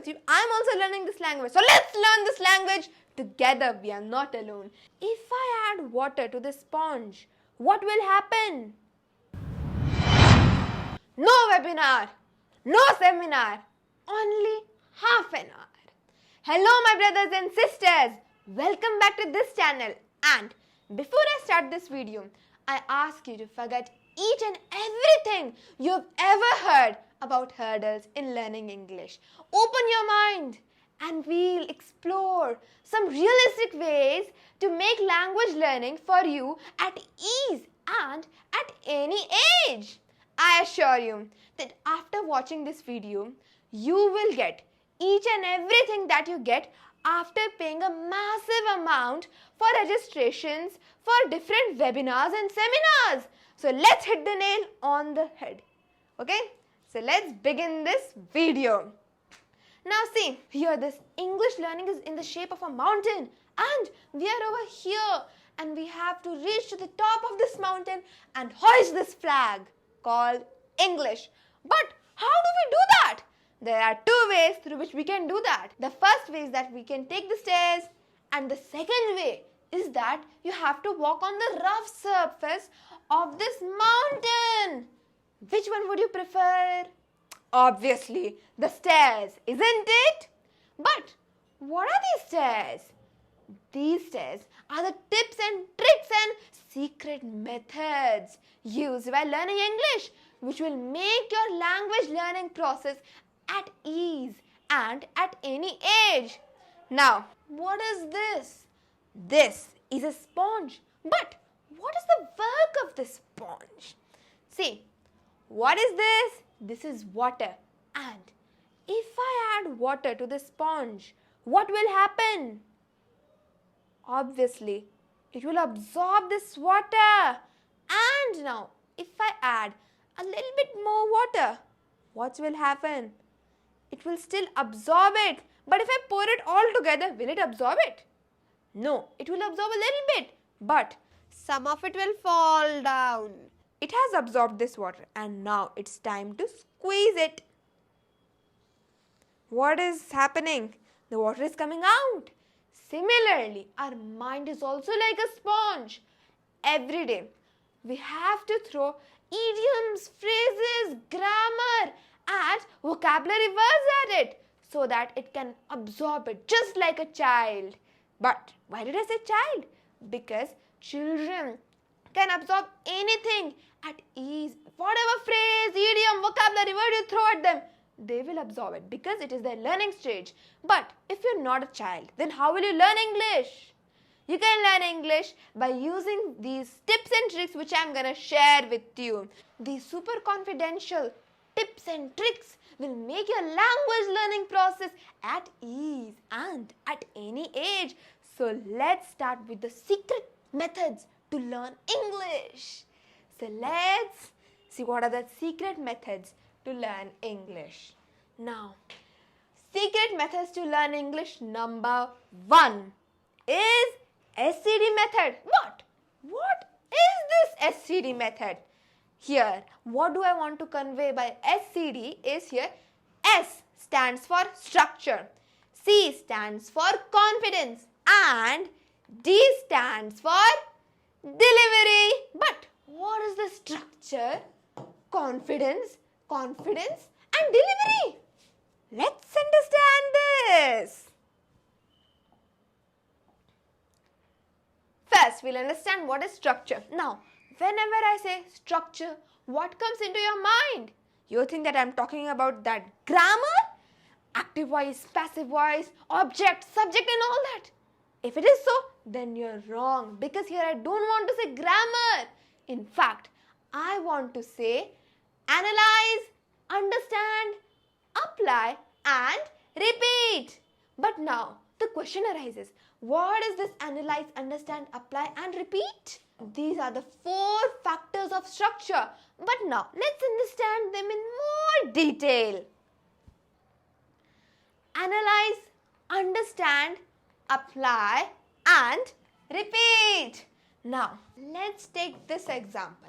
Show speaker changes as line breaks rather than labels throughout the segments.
you. I'm also learning this language. So let's learn this language together. We are not alone. If I add water to the sponge, what will happen? No webinar, no seminar, only half an hour. Hello my brothers and sisters, welcome back to this channel. And before I start this video, I ask you to forget each and everything you've ever heard about hurdles in learning English. Open your mind and we'll explore some realistic ways to make language learning for you at ease and at any age. I assure you that after watching this video, you will get each and everything that you get after paying a massive amount for registrations for different webinars and seminars. So let's hit the nail on the head. Okay? So let's begin this video. Now see, here this English learning is in the shape of a mountain and we are over here and we have to reach to the top of this mountain and hoist this flag called English. But how do we do that? There are two ways through which we can do that. The first way is that we can take the stairs, and the second way is that you have to walk on the rough surface of this mountain. Which one would you prefer? Obviously, the stairs, isn't it? But what are these stairs? These stairs are the tips and tricks and secret methods used while learning English, which will make your language learning process at ease and at any age. Now, what is this? This is a sponge. But what is the work of this sponge? See, what is this? This is water. And if I add water to the sponge, what will happen? Obviously, it will absorb this water. And now, if I add a little bit more water, what will happen? It will still absorb it. But if I pour it all together, will it absorb it? No, it will absorb a little bit. But some of it will fall down. It has absorbed this water and now it's time to squeeze it. What is happening? The water is coming out. Similarly, our mind is also like a sponge. Every day, we have to throw idioms, phrases, grammar and vocabulary words at it so that it can absorb it just like a child. But why did I say child? Because children can absorb anything at ease. Whatever phrase, idiom, vocabulary word you throw at them, they will absorb it because it is their learning stage. But if you're not a child, then how will you learn English? You can learn English by using these tips and tricks which I'm going to share with you. These super confidential tips and tricks will make your language learning process at ease and at any age. So let's start with the secret methods to learn English. So let's see what are the secret methods to learn English. Now, secret methods to learn English number 1 is SCD method. What? What is this SCD method? Here, what do I want to convey by SCD is here S stands for structure, C stands for confidence and D stands for delivery. But what is the structure, confidence and delivery? Let's understand this. First, we'll understand what is structure. Now, whenever I say structure, what comes into your mind? You think that I'm talking about that grammar? Active voice, passive voice, object, subject and all that. If it is so, then you're wrong because here I don't want to say grammar. In fact, I want to say analyze, understand, apply and repeat. But now the question arises, what is this analyze, understand, apply and repeat? These are the 4 factors of structure. But now let's understand them in more detail. Analyze, understand, apply and repeat. Now let's take this example.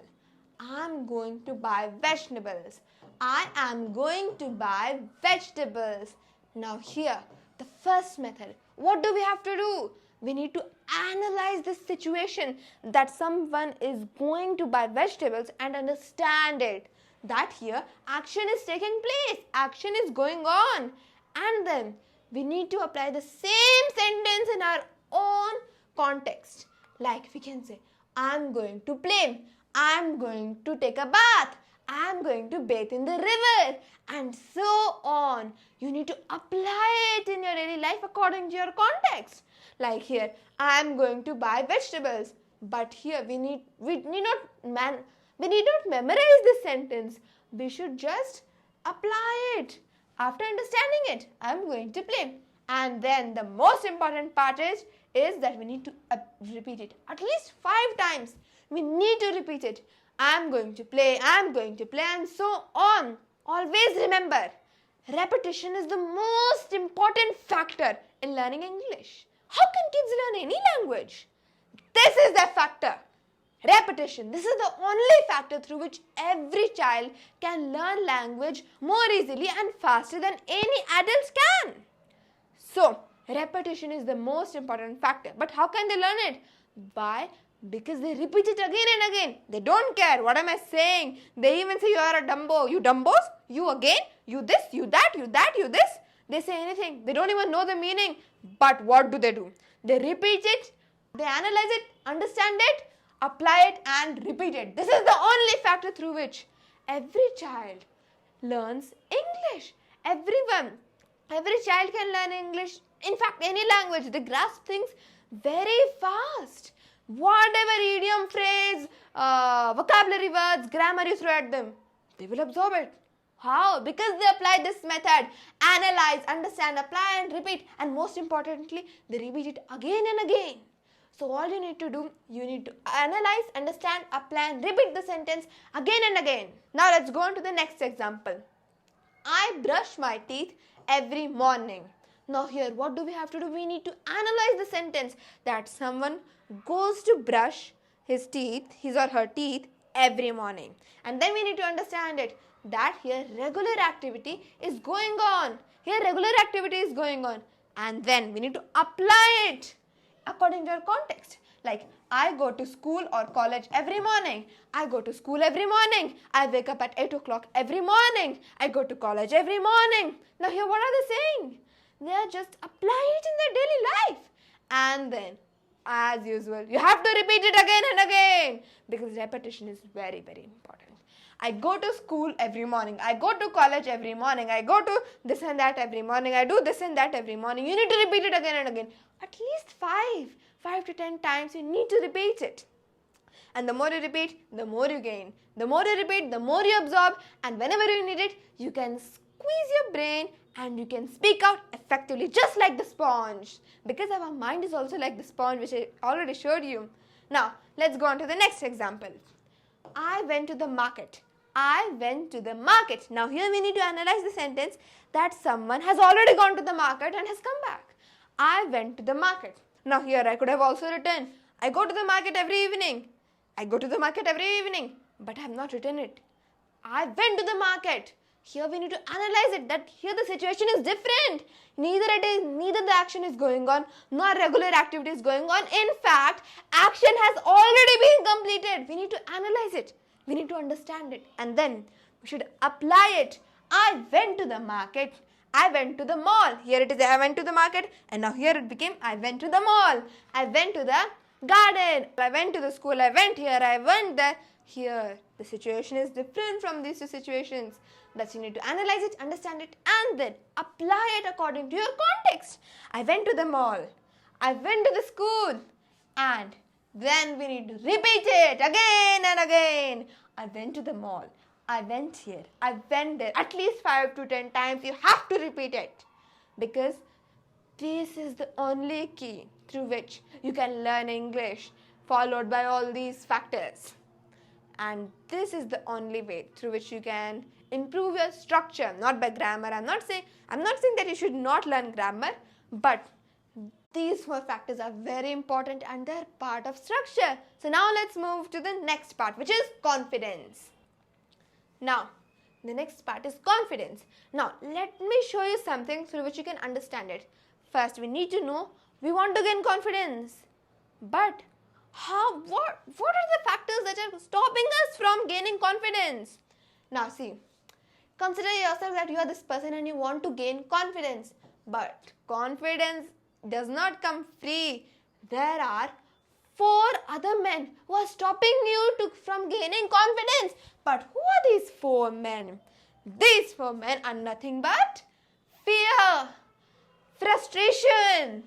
I'm going to buy vegetables. I am going to buy vegetables. Now here, the first method, what do we have to do? We need to analyze this situation that someone is going to buy vegetables and understand it. That here, action is taking place, action is going on. And then we need to apply the same sentence in our own context. Like we can say, I'm going to play, I'm going to take a bath, I'm going to bathe in the river, and so on. You need to apply it in your daily life according to your context. Like here, I'm going to buy vegetables. But here we need not memorize this sentence. We should just apply it. After understanding it, I'm going to play. And then the most important part is that we need to repeat it at least 5 times. We need to repeat it. I'm going to play, and so on. Always remember, repetition is the most important factor in learning English. How can kids learn any language? This is the factor. Repetition. This is the only factor through which every child can learn language more easily and faster than any adults can. So, repetition is the most important factor. But how can they learn it? Why? Because they repeat it again and again. They don't care. What am I saying? They even say you are a Dumbo. You Dumbos? You again? You this? You that? You that? You this? They say anything. They don't even know the meaning. But what do? They repeat it. They analyze it, understand it, apply it and repeat it. This is the only factor through which every child learns English. Every child can learn English. In fact, any language. They grasp things very fast. Whatever idiom, phrase, vocabulary words, grammar you throw at them, they will absorb it. How? Because they apply this method. Analyze, understand, apply and repeat. And most importantly, they repeat it again and again. So all you need to do, you need to analyze, understand, apply and repeat the sentence again and again. Now let's go on to the next example. I brush my teeth every morning. Now here, what do we have to do? We need to analyze the sentence that someone goes to brush his or her teeth every morning. And then we need to understand it that here regular activity is going on. Here regular activity is going on. And then we need to apply it according to your context. Like, I go to school or college every morning. I go to school every morning. I wake up at 8 o'clock every morning. I go to college every morning. Now here, what are they saying? They are just applying it in their daily life. And then, as usual, you have to repeat it again and again because repetition is very, very important. I go to school every morning. I go to college every morning. I go to this and that every morning. I do this and that every morning. You need to repeat it again and again. At least 5 to 10 times you need to repeat it. And the more you repeat, the more you gain. The more you repeat, the more you absorb. And whenever you need it, you can squeeze your brain and you can speak out effectively, just like the sponge. Because our mind is also like the sponge, which I already showed you. Now, let's go on to the next example. I went to the market. I went to the market. Now, here we need to analyze the sentence that someone has already gone to the market and has come back. I went to the market. Now, here I could have also written, I go to the market every evening. I go to the market every evening. But I have not written it. I went to the market. Here we need to analyze it, that here the situation is different. Neither the action is going on, nor regular activity is going on. In fact, action has already been completed. We need to analyze it. We need to understand it. And then we should apply it. I went to the market. I went to the mall. Here it is, I went to the market. And now here it became, I went to the mall. I went to the garden. I went to the school. I went here. I went there. Here, the situation is different from these two situations. Thus, you need to analyze it, understand it, and then apply it according to your context. I went to the mall. I went to the school. And then we need to repeat it again and again. I went to the mall. I went here. I went there. At least 5 to 10 times you have to repeat it. Because this is the only key through which you can learn English, followed by all these factors. And this is the only way through which you can improve your structure, not by grammar. I'm not saying that you should not learn grammar, but these 4 factors are very important and they're part of structure. So now let's move to the next part, which is confidence. Now, The next part is confidence. Now, let me show you something through which you can understand it. First, we need to know we want to gain confidence. But what are the factors that are stopping us from gaining confidence? Now see, consider yourself that you are this person and you want to gain confidence. But confidence does not come free. There are 4 other men who are stopping you from gaining confidence. But who are these 4 men? These 4 men are nothing but fear, frustration,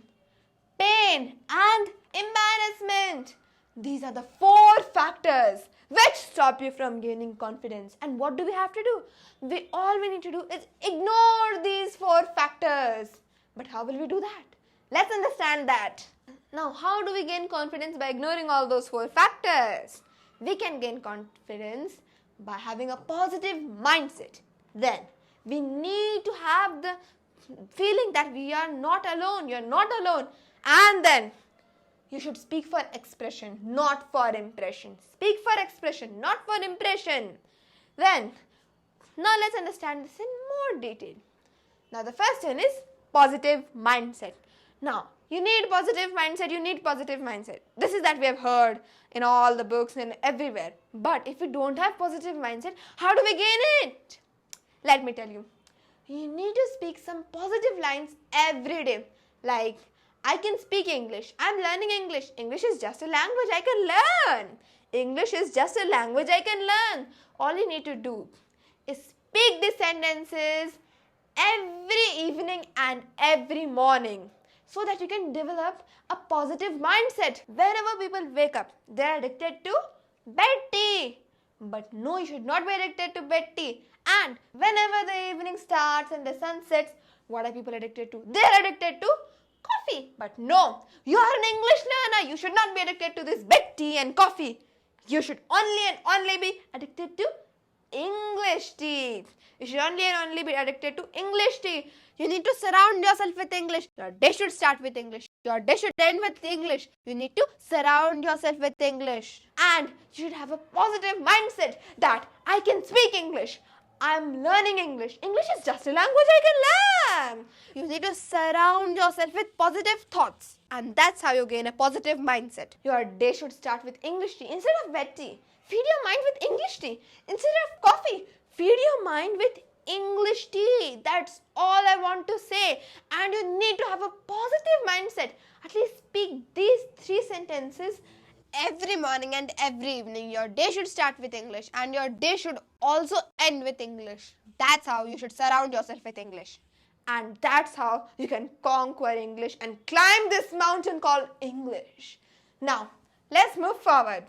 pain and embarrassment. These are the 4 factors which stop you from gaining confidence. And what do we have to do? All we need to do is ignore these 4 factors. But how will we do that? Let's understand that. Now, how do we gain confidence by ignoring all those 4 factors? We can gain confidence by having a positive mindset. Then, we need to have the feeling that we are not alone. You're not alone. And then, you should speak for expression, not for impression. Speak for expression, not for impression. Then, now let's understand this in more detail. Now, the first one is positive mindset. Now, you need positive mindset. This is that we have heard in all the books and everywhere. But if we don't have positive mindset, how do we gain it? Let me tell you. You need to speak some positive lines every day. Like, I can speak English. I'm learning English. English is just a language I can learn. English is just a language I can learn. All you need to do is speak these sentences every evening and every morning so that you can develop a positive mindset. Whenever people wake up, they are addicted to bed tea. But no, you should not be addicted to bed tea. And whenever the evening starts and the sun sets, what are people addicted to? They are addicted to coffee. But no, you are an English learner. You should not be addicted to this bed tea and coffee. You should only and only be addicted to English tea. You should only and only be addicted to English tea. You need to surround yourself with English. Your day should start with English. Your day should end with English. You need to surround yourself with English. And you should have a positive mindset that I can speak English. I am learning English. English is just a language I can learn. You need to surround yourself with positive thoughts. And that's how you gain a positive mindset. Your day should start with English tea instead of wet tea. Feed your mind with English tea instead of coffee. Feed your mind with English tea. That's all I want to say. And you need to have a positive mindset. At least speak these 3 sentences every morning and every evening. Your day should start with English and your day should also end with English. That's how you should surround yourself with English. And that's how you can conquer English and climb this mountain called English. Now, let's move forward.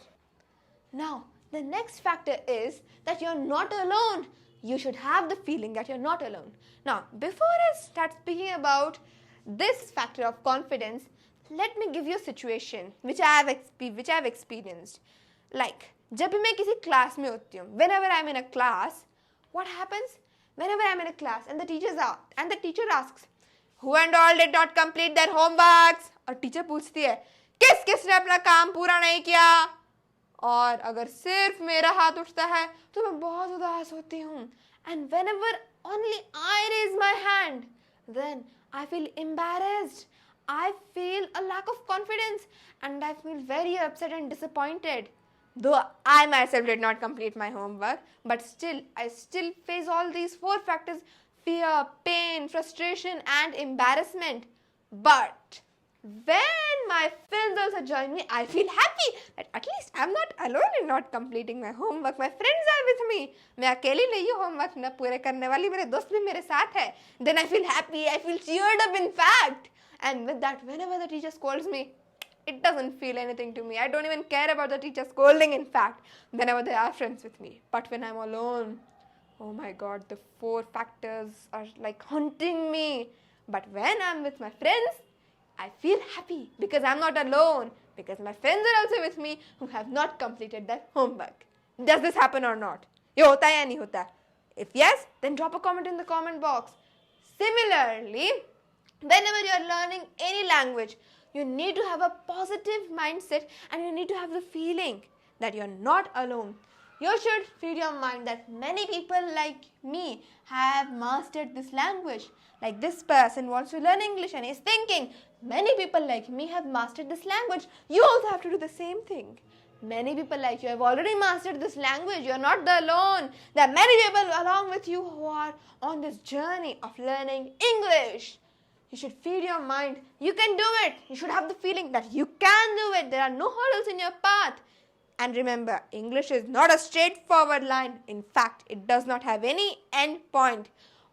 Now, the next factor is that you're not alone. You should have the feeling that you're not alone. Now, before I start speaking about this factor of confidence, let me give you a situation which I have experienced. Like, जब भी मैं किसी class में होती हूँ, whenever I'm in a class, what happens? Whenever I'm in a class and the teacher asks, who and all did not complete their homeworks? और teacher पूछती है, किस किसने अपना काम पूरा नहीं किया? और अगर सिर्फ मेरा हाथ उठता है तो मैं बहुत उदास होती हूँ. And whenever only I raise my hand, then I feel embarrassed. I feel a lack of confidence and I feel very upset and disappointed. Though I myself did not complete my homework, but I still face all these 4 factors: fear, pain, frustration and embarrassment. But when my friends also join me, I feel happy that at least I'm not alone in not completing my homework. My friends are with me. मैं अकेली नहीं हूँ homework न पूरे करने वाली. मेरे दोस्त भी मेरे साथ है. Then I feel happy. I feel cheered up in fact. And with that, whenever the teacher scolds me, it doesn't feel anything to me. I don't even care about the teacher scolding in fact. Whenever they are friends with me. But when I'm alone, oh my God, the 4 factors are like haunting me. But when I'm with my friends, I feel happy because I'm not alone. Because my friends are also with me who have not completed their homework. Does this happen or not? ये होता है या नहीं होता? If yes, then drop a comment in the comment box. Similarly, whenever you are learning any language, you need to have a positive mindset and you need to have the feeling that you're not alone. You should feed your mind that many people like me have mastered this language. Like this person wants to learn English and is thinking, many people like me have mastered this language. You also have to do the same thing. Many people like you have already mastered this language. You are not the alone. There are many people along with you who are on this journey of learning English. You should feed your mind. You can do it. You should have the feeling that you can do it. There are no hurdles in your path. And remember, English is not a straightforward line. In fact, it does not have any end point.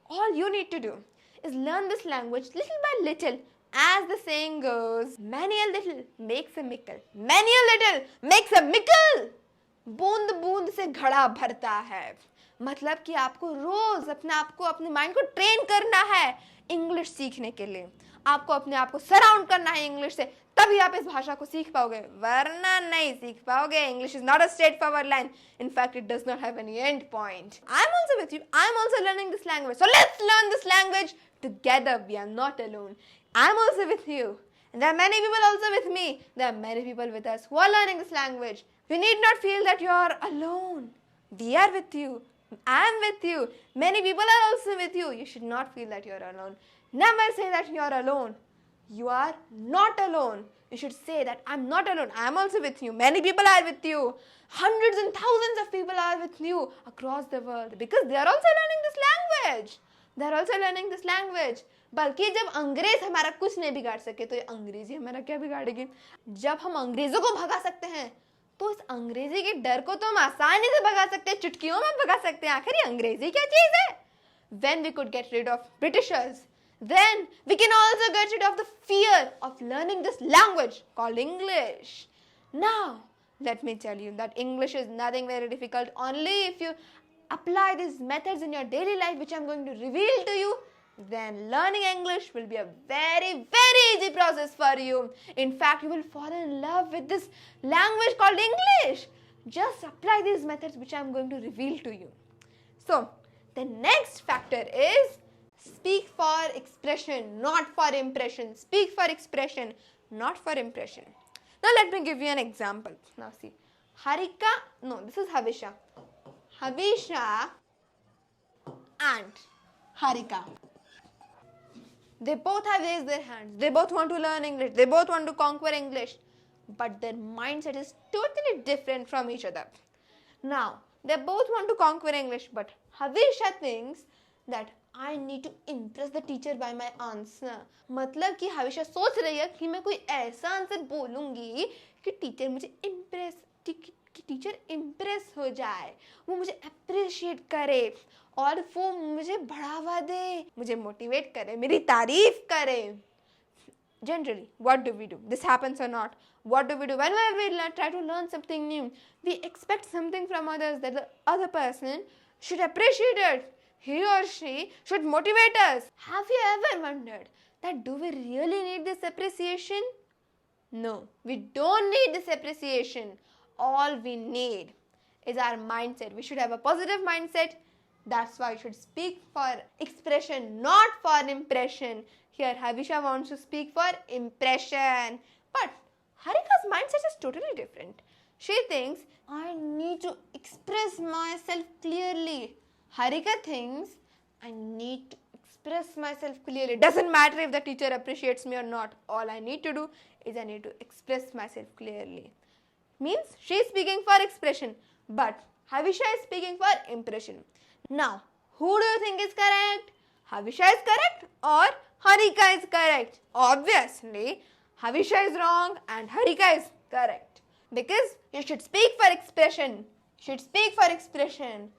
All you need to do is learn this language little by little. As the saying goes, many a little makes a mickle. Many a little makes a mickle. बूंद बूंद से घड़ा भरता है. मतलब कि आपको रोज अपने माइंड को ट्रेन करना है इंग्लिश सीखने के लिए. आपको अपने आप को सराउंड करना है इंग्लिश से, तभी आप इस भाषा को सीख पाओगे, वरना नहीं सीख पाओगे. English is not a straight forward line. In fact it does not have any end point. I am also with you. I am also learning this language. So let's learn this language together. We are not alone. I am also with you. And there are many people also with me. There are many people with us who are learning this language. You need not feel that you are alone. We are with you. I am with you. Many people are also with you. You should not feel that you are alone. Never say that you are alone. You are not alone. You should say that I am not alone. I am also with you. Many people are with you. Hundreds and thousands of people are with you across the world because they are also learning this language. They are also learning this language. बल्कि जब अंग्रेज हमारा कुछ नहीं बिगाड़ सके तो ये अंग्रेजी हमारा क्या बिगाड़ेगी. जब हम अंग्रेजों को भगा सकते हैं तो इस अंग्रेजी के डर को तो हम आसानी से भगा सकते हैं, चुटकियों में भगा सकते हैं. आखिर ये अंग्रेजी क्या चीज है. When we could get rid of Britishers, then we can also get rid of the fear of learning this language called English. Now, let me tell you that English is nothing very difficult. Only if you apply these methods in your daily life, which I'm going to reveal to you, then learning English will be a very, very easy process for you. In fact, you will fall in love with this language called English. Just apply these methods which I am going to reveal to you. So, the next factor is speak for expression, not for impression. Speak for expression, not for impression. Now, let me give you an example. Now, see. This is Havisha. Havisha and Harika. They both have raised their hands. They both want to learn English. They both want to conquer English. But their mindset is totally different from each other. Now, they both want to conquer English. But Havisha thinks that I need to impress the teacher by my answer. मतलब कि हमेशा सोच रही है कि मैं कोई ऐसा आंसर बोलूँगी कि टीचर इम्प्रेस हो जाए, वो मुझे अप्रिशिएट करे और वो मुझे बढ़ावा दे, मुझे मोटिवेट करे, मेरी तारीफ करे. Generally, what do we do? This happens or not? What do we do? Whenever we try to learn something new, we expect something from others, that the other person should appreciate it. He or she should motivate us. Have you ever wondered that do we really need this appreciation? No, we don't need this appreciation. All we need is our mindset. We should have a positive mindset. That's why you should speak for expression, not for impression. Here, Havisha wants to speak for impression. But Harika's mindset is totally different. She thinks, I need to express myself clearly. Harika thinks, I need to express myself clearly. Doesn't matter if the teacher appreciates me or not. All I need to do is I need to express myself clearly. Means she is speaking for expression, but Havisha is speaking for impression. Now, who do you think is correct? Havisha is correct or Harika is correct? Obviously, Havisha is wrong and Harika is correct. Because you should speak for expression. You should speak for expression,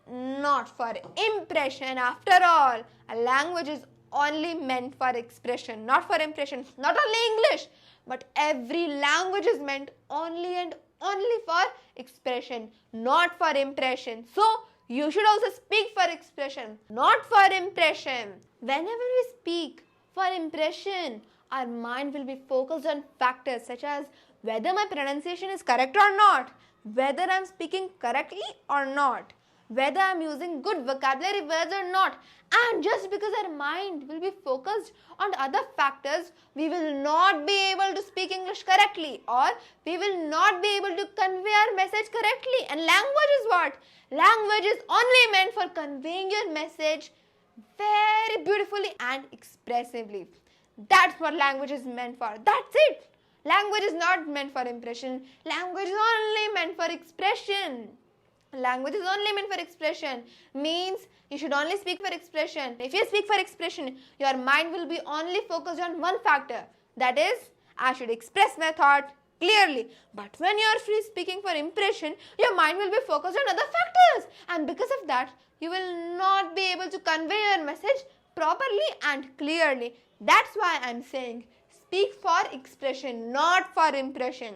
not for impression. After all, a language is only meant for expression, not for impression. Not only English, but every language is meant only and only for expression, not for impression. So, you should also speak for expression, not for impression. Whenever we speak for impression, our mind will be focused on factors such as whether my pronunciation is correct or not, whether I am speaking correctly or not, whether I'm using good vocabulary words or not. And just because our mind will be focused on other factors, we will not be able to speak English correctly, or we will not be able to convey our message correctly. And language is what? Language is only meant for conveying your message very beautifully and expressively. That's what language is meant for. That's it. Language is not meant for impression. Language is only meant for expression. Language is only meant for expression. Means you should only speak for expression. If you speak for expression, your mind will be only focused on one factor. That is, I should express my thought clearly. But when you are free speaking for impression, your mind will be focused on other factors. And because of that, you will not be able to convey your message properly and clearly. That's why I'm saying speak for expression, not for impression.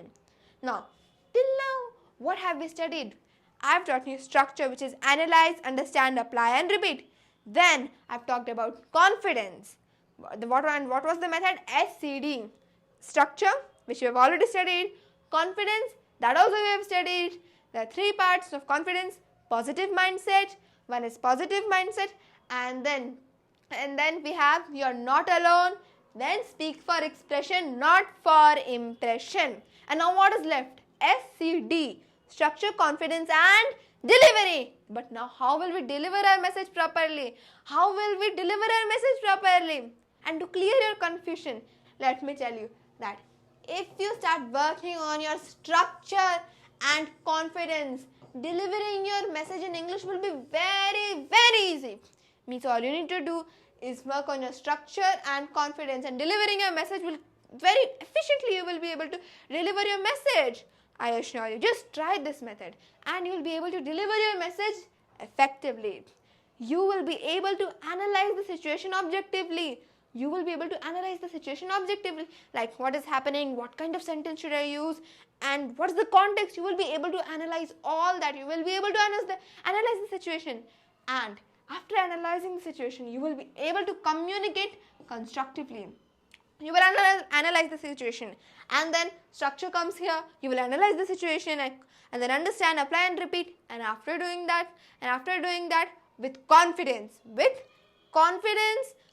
Now, till now, what have we studied? I've taught you structure, which is analyze, understand, apply and repeat. Then I've talked about confidence. What was the method? SCD. Structure, which we have already studied. Confidence, that also we have studied. There are three parts of confidence. Positive mindset. One is positive mindset, and then we have you're not alone. Then speak for expression, not for impression. And now what is left? SCD. Structure, confidence and delivery. But now how will we deliver our message properly? How will we deliver our message properly? And to clear your confusion, let me tell you that if you start working on your structure and confidence, delivering your message in English will be very, very easy. Means all you need to do is work on your structure and confidence, and delivering your message will very efficiently, you will be able to deliver your message. I assure you, just try this method and you will be able to deliver your message effectively. You will be able to analyze the situation objectively. You will be able to analyze the situation objectively, like what is happening, what kind of sentence should I use, and what is the context. You will be able to analyze all that. You will be able to analyze the situation, and after analyzing the situation, you will be able to communicate constructively. You will analyze the situation, and then structure comes here. You will analyze the situation and then understand, apply and repeat. And after doing that, with confidence,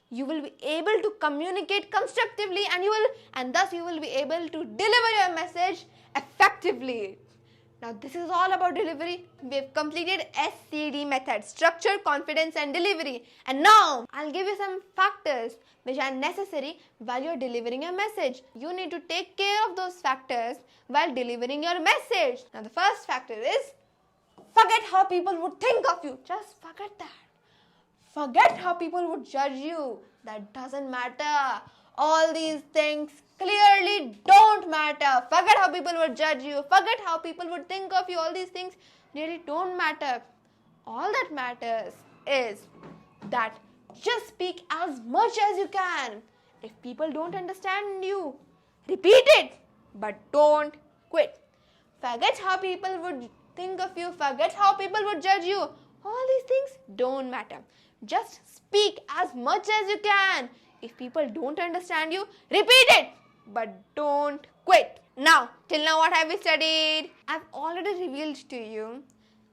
you will be able to communicate constructively, and thus you will be able to deliver your message effectively. Now this is all about delivery. We have completed SCD method, structure, confidence and delivery. And now I'll give you some factors which are necessary while you're delivering your message. You need to take care of those factors while delivering your message. Now the first factor is forget how people would think of you. Just forget that. Forget how people would judge you. That doesn't matter. All these things clearly don't matter. Forget how people would judge you. Forget how people would think of you. All these things really don't matter. All that matters is that just speak as much as you can. If people don't understand you, repeat it, but don't quit. Forget how people would think of you. Forget how people would judge you. All these things don't matter. Just speak as much as you can. If people don't understand you, repeat it, but don't quit. Now, till now what have we studied? I've already revealed to you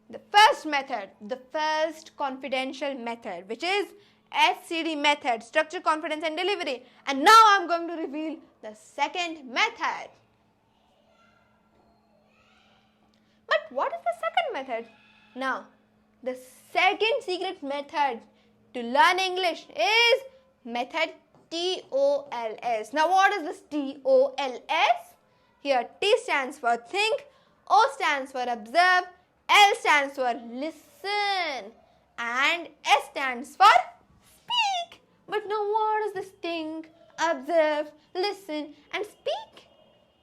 the first method, the first confidential method, which is SCD method, structure, confidence and delivery. And now I'm going to reveal the second method. But what is the second method? Now, the second secret method to learn English is method TOLS. Now what is this TOLS? Here T stands for think, O stands for observe, L stands for listen and S stands for speak. But now what is this think, observe, listen and speak?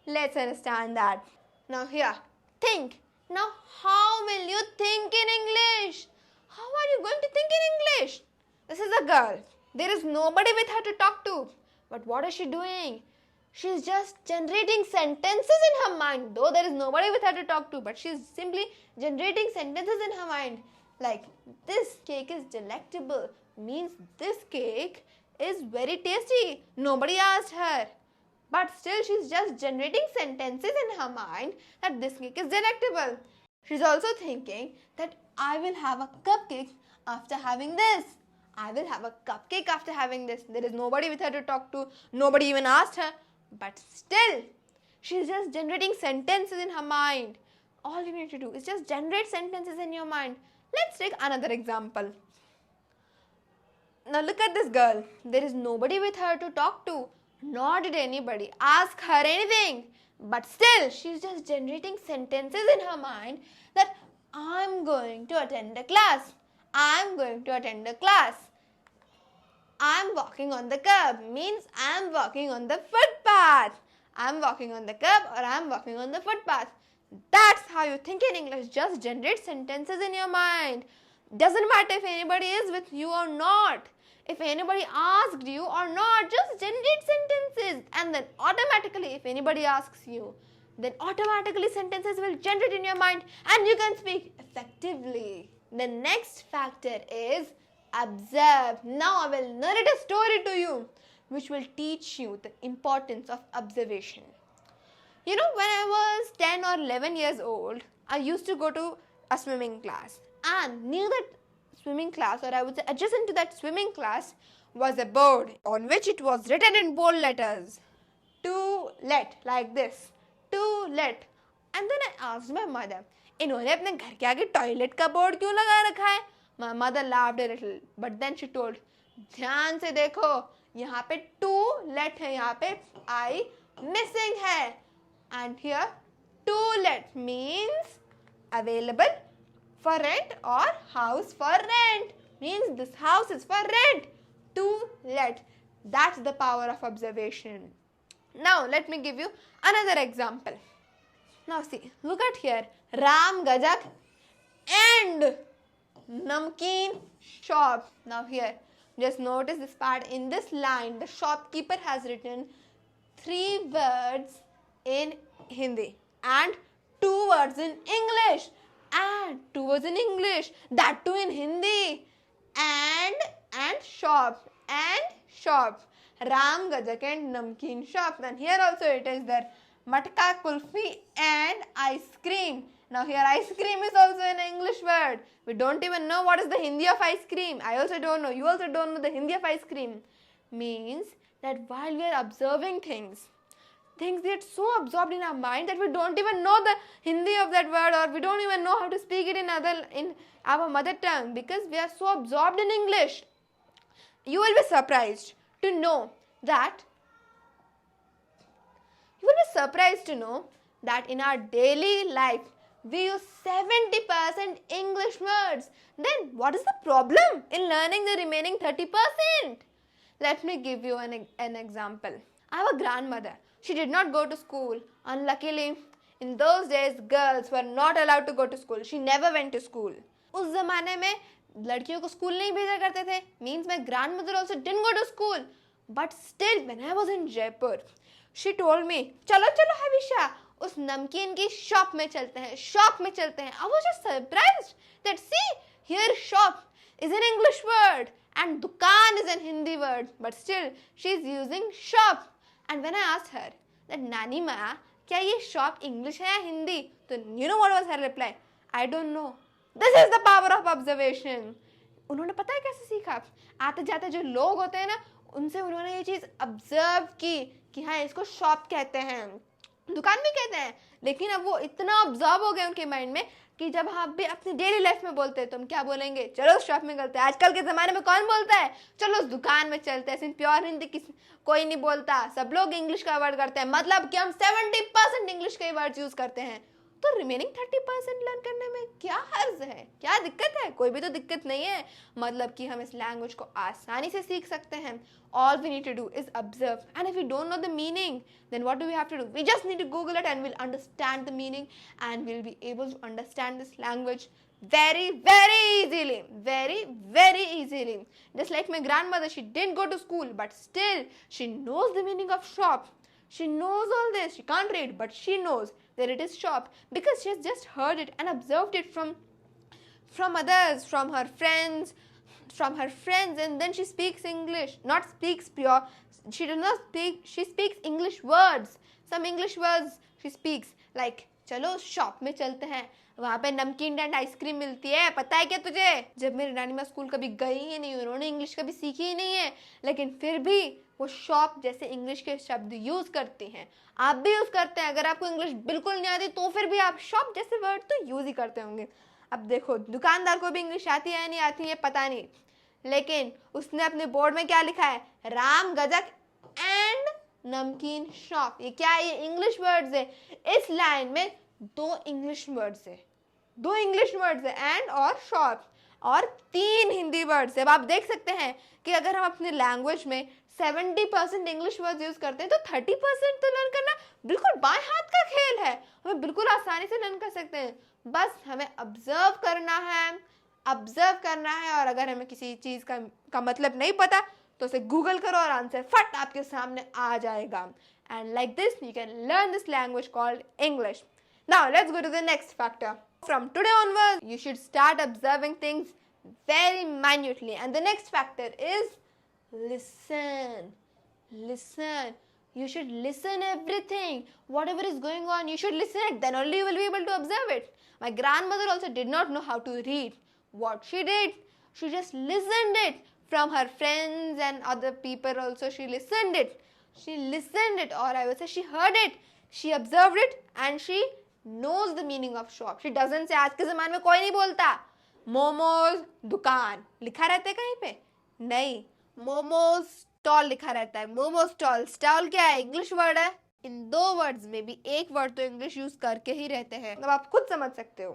Let's understand that. Now here, think. Now how will you think in English? How are you going to think in English? This is a girl. There is nobody with her to talk to. But what is she doing? She is just generating sentences in her mind. Though there is nobody with her to talk to, but she is simply generating sentences in her mind. Like, this cake is delectable. Means this cake is very tasty. Nobody asked her. But still she is just generating sentences in her mind that this cake is delectable. She is also thinking that I will have a cupcake after having this. I will have a cupcake after having this. There is nobody with her to talk to. Nobody even asked her. But still, she's just generating sentences in her mind. All you need to do is just generate sentences in your mind. Let's take another example. Now look at this girl. There is nobody with her to talk to. Nor did anybody ask her anything. But still, she's just generating sentences in her mind that I'm going to attend a class. I'm going to attend a class. I'm walking on the curb means I'm walking on the footpath. I'm walking on the curb or I'm walking on the footpath. That's how you think in English. Just generate sentences in your mind. Doesn't matter if anybody is with you or not. If anybody asked you or not, just generate sentences. And then automatically, if anybody asks you, then automatically sentences will generate in your mind and you can speak effectively. The next factor is observe. Now I will narrate a story to you which will teach you the importance of observation. You know, when I was 10 or 11 years old, I used to go to a swimming class. And near that swimming class, or I would say adjacent to that swimming class, was a board on which it was written in bold letters, to let, like this, to let. And then I asked my mother, इन्होंने अपने घर के आगे toilet का board क्यों लगा रखा है? My mother laughed a little, but then she told, ध्यान से देखो, यहाँ पे to let है, यहाँ पे I missing है. And here, to let means available for rent or house for rent. Means this house is for rent. To let. That's the power of observation. Now, let me give you another example. Now see, look at here. Ram Gajak and Namkeen shop. Now here, just notice this part. In this line, the shopkeeper has written 3 words in Hindi and 2 words in English. And 2 words in English. That too in Hindi. And shop. And shop. Ram Gajak and Namkeen shop. And here also it is there. Matka kulfi and ice cream. Now here ice cream is also an English word. We don't even know what is the Hindi of ice cream. I also don't know. You also don't know the Hindi of ice cream. Means that while we are observing things get so absorbed in our mind that we don't even know the Hindi of that word, or we don't even know how to speak it in our mother tongue, because we are so absorbed in English. You will be surprised to know that in our daily life we use 70% English words. Then what is the problem in learning the remaining 30%? Let me give you an example. I have a grandmother. She did not go to school. Unluckily, in those days, girls were not allowed to go to school. She never went to school. उस ज़माने में लड़कियों को school नहीं भेजा करते थे. Means my grandmother also didn't go to school. But still, when I was in Jaipur, she told me, चलो चलो हविशा, उस नमकीन की शॉप में चलते हैं. I was just surprised that see, here shop is an English word and dukaan is an Hindi word. But still, she is using shop. And when I asked her that Nani Ma, क्या ये shop English है या हिंदी? तो you know what was her reply? I don't know. This is the power of observation. उन्होंने पता है कैसे सीखा? आते जाते जो लोग होते हैं ना, उनसे उन्होंने ये चीज़ observe की कि हाँ इसको shop कहते हैं, दुकान भी कहते हैं. लेकिन अब वो इतना observe हो गए उनके mind में कि जब आप भी अपनी डेली लाइफ में बोलते हैं तो हम क्या बोलेंगे? चलो उस शॉप में चलते हैं. आजकल के ज़माने में कौन बोलता है? चलो उस दुकान में चलते हैं. सिर्फ प्योर हिंदी कोई नहीं बोलता. सब लोग इंग्लिश का वर्ड करते हैं. मतलब कि हम 70% इंग्लिश के वर्ड्स यूज़ करते हैं. तो रिमेनिंग 30% लर्न करने में क्या हर्ज है? क्या दिक्कत है? कोई भी तो दिक्कत नहीं है. मतलब कि हम इस लैंग्वेज को आसानी से सीख सकते हैं. All we need to do is observe. And if we don't know the meaning, then what do we have to do? We just need to Google it and we'll understand the meaning and we'll be able to understand this language very, very easily. Very, very easily. Just like my grandmother, she didn't go to school, but still she knows the meaning of shop. She knows all this. She can't read, but she knows that it is shop because she has just heard it and observed it from others, from her friends, and then she speaks English. Not speaks pure. She does not speak. She speaks English words. Some English words she speaks like चलो shop में चलते हैं, वहाँ पे नमकीन and ice cream मिलती है। पता है क्या तुझे, जब मेरी नानी माँ स्कूल कभी गई ही नहीं, उन्होंने इंग्लिश कभी सीखी ही नहीं है, लेकिन फिर भी वो शॉप जैसे इंग्लिश के शब्द यूज करती हैं। आप भी यूज करते हैं। अगर आपको इंग्लिश बिल्कुल नहीं आती तो फिर भी आप शॉप जैसे वर्ड तो यूज ही करते होंगे। अब देखो, दुकानदार को भी इंग्लिश आती है या नहीं आती है पता नहीं, लेकिन उसने अपने बोर्ड में क्या लिखा है, राम गजक एंड नमकीन शॉप। ये क्या है, ये इंग्लिश वर्ड्स है। इस लाइन में दो इंग्लिश वर्ड्स है, दो इंग्लिश वर्ड्स है, एंड और शॉप, और 3 हिंदी वर्ड्स है। अब आप देख सकते हैं कि अगर हम अपने लैंग्वेज में 70% इंग्लिश वर्ड्स यूज करते हैं तो 30% तो लर्न करना बिल्कुल बाएं हाथ का खेल है। हमें बिल्कुल आसानी से लर्न कर सकते हैं, बस हमें ऑब्जर्व करना है, ऑब्जर्व करना है। और अगर हमें किसी चीज का मतलब नहीं पता तो उसे गूगल करो और आंसर फट आपके सामने आ जाएगा। And like this you can learn this language called English. Now let's go to the next factor. From today onwards, you should start observing things very minutely. And the next factor is listen. Listen. You should listen everything. Whatever is going on, you should listen it. Then only you will be able to observe it. My grandmother also did not know how to read. What she did, she just listened it from her friends and other people also. She listened it. She listened it, or I would say she heard it. She observed it and she knows the meaning of shop. She doesn't say, आज के ज़माने में कोई नहीं बोलता मोमोज दुकान लिखा रहता है कहीं पे, नहीं, मोमोज स्टॉल लिखा रहता है। मोमोज स्टॉल, स्टॉल क्या है, इंग्लिश वर्ड है। इन 2 वर्ड्स में भी एक वर्ड तो इंग्लिश यूज करके ही रहते हैं। अब आप खुद समझ सकते हो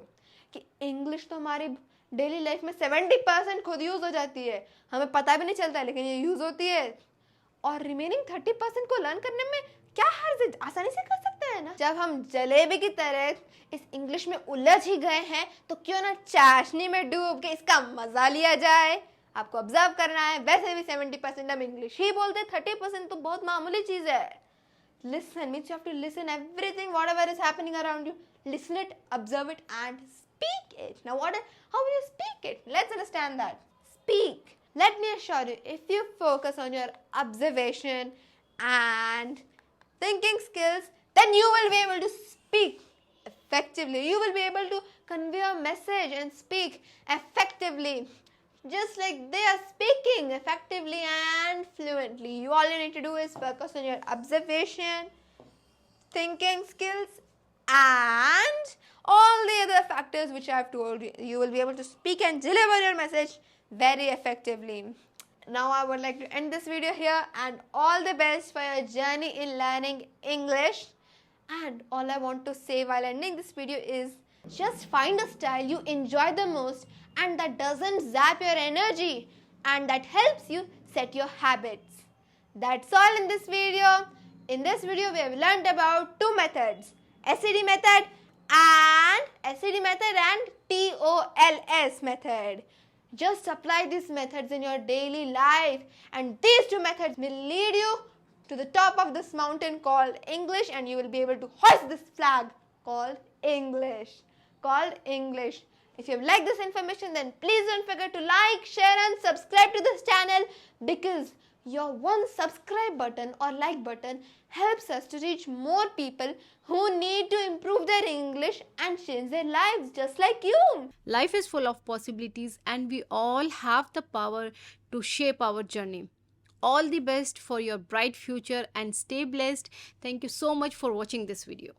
कि इंग्लिश तो हमारी डेली लाइफ में 70% खुद यूज हो जाती है, हमें पता भी नहीं चलता, लेकिन ये यूज होती है। और रिमेनिंग 30% को लर्न करने में क्या हर्ज है, आसानी से कर सकते हैं ना। जब हम जलेबी की तरह इस इंग्लिश में उलझ ही गए हैं तो क्यों ना चाशनी में डूब के इसका मजा लिया जाए। आपको ऑब्जर्व करना है। वैसे भी 70% हम इंग्लिश ही बोलते हैं, 30% तो बहुत मामूली चीज है। Listen means you have to listen everything, whatever is happening around you. Listen it, observe it, and speak it. Now, how will you speak it? Let's understand that. Speak. Let me assure you, if you focus on your observation and thinking skills, then you will be able to speak effectively. You will be able to convey a message and speak effectively, just like they are speaking effectively and fluently. All you need to do is focus on your observation, thinking skills, and all the other factors which I have told you. You will be able to speak and deliver your message very effectively. Now I would like to end this video here, and all the best for your journey in learning English. And all I want to say while ending this video is just find a style you enjoy the most and that doesn't zap your energy and that helps you set your habits. That's all in this video. In this video we have learned about 2 methods, SED method and TOLS method. Just apply these methods in your daily life and these 2 methods will lead you to the top of this mountain called English, and you will be able to hoist this flag called English. If you have liked this information, then please don't forget to like, share and subscribe to this channel, because your one subscribe button or like button helps us to reach more people who need to improve their English and change their lives just like you.
Life is full of possibilities and we all have the power to shape our journey. All the best for your bright future and stay blessed. Thank you so much for watching this video.